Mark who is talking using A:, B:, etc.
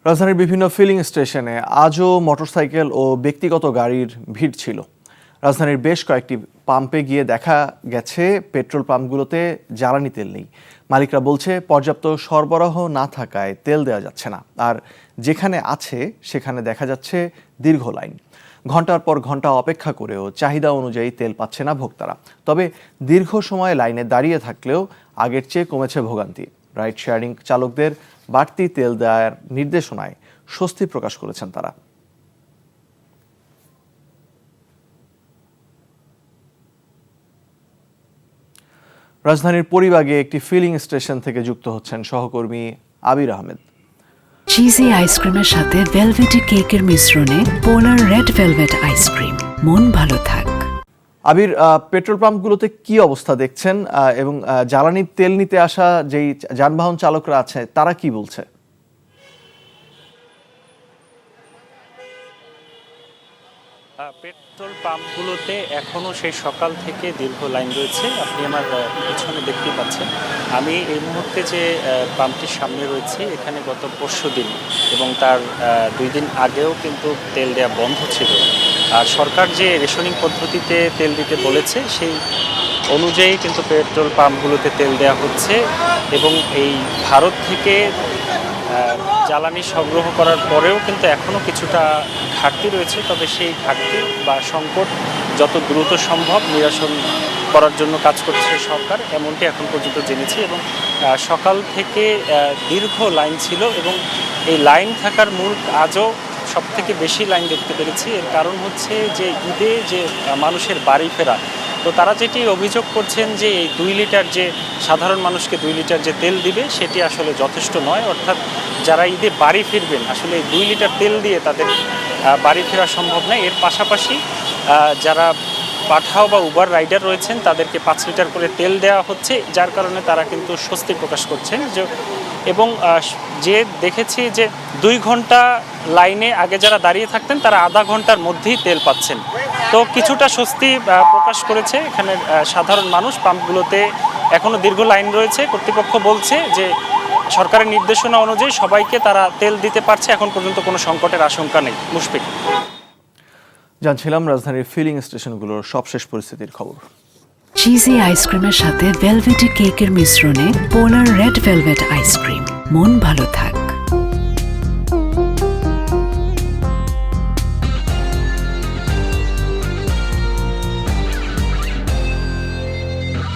A: রাজধানীর বিভিন্ন ফিলিং স্টেশনে আজও মোটরসাইকেল ও ব্যক্তিগত গাড়ির ভিড় ছিল। রাজধানীর বেশ কয়েকটি পাম্পে গিয়ে দেখা গেছে পেট্রোল পাম্পগুলোতে জ্বালানি তেল নেই। মালিকরা বলছে পর্যাপ্ত সরবরাহ না থাকায় তেল দেওয়া যাচ্ছে না, আর যেখানে আছে সেখানে দেখা যাচ্ছে দীর্ঘ লাইন। ঘন্টার পর ঘন্টা অপেক্ষা করেও চাহিদা অনুযায়ী তেল পাচ্ছে না ভোক্তারা। তবে দীর্ঘ সময় লাইনে দাঁড়িয়ে থাকলেও আগের চেয়ে কমেছে ভোগান্তি। রাইড শেয়ারিং চালকদের বাড়তি তেল দেওয়ার নির্দেশনায় স্বস্তি প্রকাশ করেছেন তারা। রাজধানীর পরিবাগে একটি ফিলিং স্টেশন থেকে যুক্ত হচ্ছেন সহকর্মী আবির আহমেদ।
B: চিজি আইসক্রিমের সাথে ভেলভেটি কেকের মিশ্রণে পোলার রেড ভেলভেট আইসক্রিম। মন ভালো থাক।
A: আবির, পেট্রোল পাম্পগুলোতে কি অবস্থা দেখছেন এবং জ্বালানির তেল নিতে আসা যেই যানবাহন চালকরা আছে তারা কি বলছে?
C: পেট্রোল পাম্পগুলোতে এখনও সেই সকাল থেকে দীর্ঘ লাইন রয়েছে। আপনি আমার পিছনে দেখতেই পাচ্ছেন। আমি এই মুহূর্তে যে পাম্পটির সামনে রয়েছি, এখানে গত পরশুদিন এবং তার 2 দিন আগেও কিন্তু তেল দেওয়া বন্ধ ছিল। আর সরকার যে রেশনিং পদ্ধতিতে তেল দিতে বলেছে সেই অনুযায়ী কিন্তু পেট্রোল পাম্পগুলোতে তেল দেওয়া হচ্ছে এবং এই ভারত থেকে জ্বালানি সংগ্রহ করার পরেও কিন্তু এখনও কিছুটা ঘাটতি রয়েছে। তবে সেই ঘাটতি বা সংকট যত দ্রুত সম্ভব নিরসন করার জন্য কাজ করছে সরকার, এমনটি এখন পর্যন্ত জেনেছি। এবং সকাল থেকে দীর্ঘ লাইন ছিল এবং এই লাইন থাকার মূল আজও সবথেকে বেশি লাইন দেখতে পেরেছি। এর কারণ হচ্ছে যে ঈদে যে মানুষের বাড়ি ফেরা, তো তারা যেটি অভিযোগ করছেন যে এই 2 লিটার যে সাধারণ মানুষকে 2 লিটার যে তেল দিবে সেটি আসলে যথেষ্ট নয়। অর্থাৎ যারা ঈদে বাড়ি ফিরবেন আসলে এই 2 লিটার তেল দিয়ে তাদের বাড়ি ফেরা সম্ভব নয়। এর পাশাপাশি যারা পাঠাও বা উবার রাইডার রয়েছেন তাদেরকে 5 লিটার করে তেল দেওয়া হচ্ছে, যার কারণে তারা কিন্তু স্বস্তি প্রকাশ করছেন। এবং যে দেখেছি যে 2 ঘন্টা লাইনে আগে যারা দাঁড়িয়ে থাকতেন তারা আধা ঘন্টার মধ্যেই তেল পাচ্ছেন। তো কিছুটা স্বস্তি প্রকাশ করেছে এখানে সাধারণ মানুষ। পাম্পগুলোতে এখনও দীর্ঘ লাইন রয়েছে। কর্তৃপক্ষ বলছে যে সরকারের নির্দেশনা অনুযায়ী সবাইকে তারা তেল দিতে পারছে, এখন পর্যন্ত কোনো সংকটের আশঙ্কা নেই। মুশফিক
A: জানছিলাম রাজধানীর ফিলিং স্টেশনগুলোর সবশেষ পরিস্থিতির খবর।
B: চিজি আইসক্রিমের সাথে ভেলভেটি কেকের মিশ্রণে পোলার রেড ভেলভেট আইসক্রিম। মন ভালো থাক।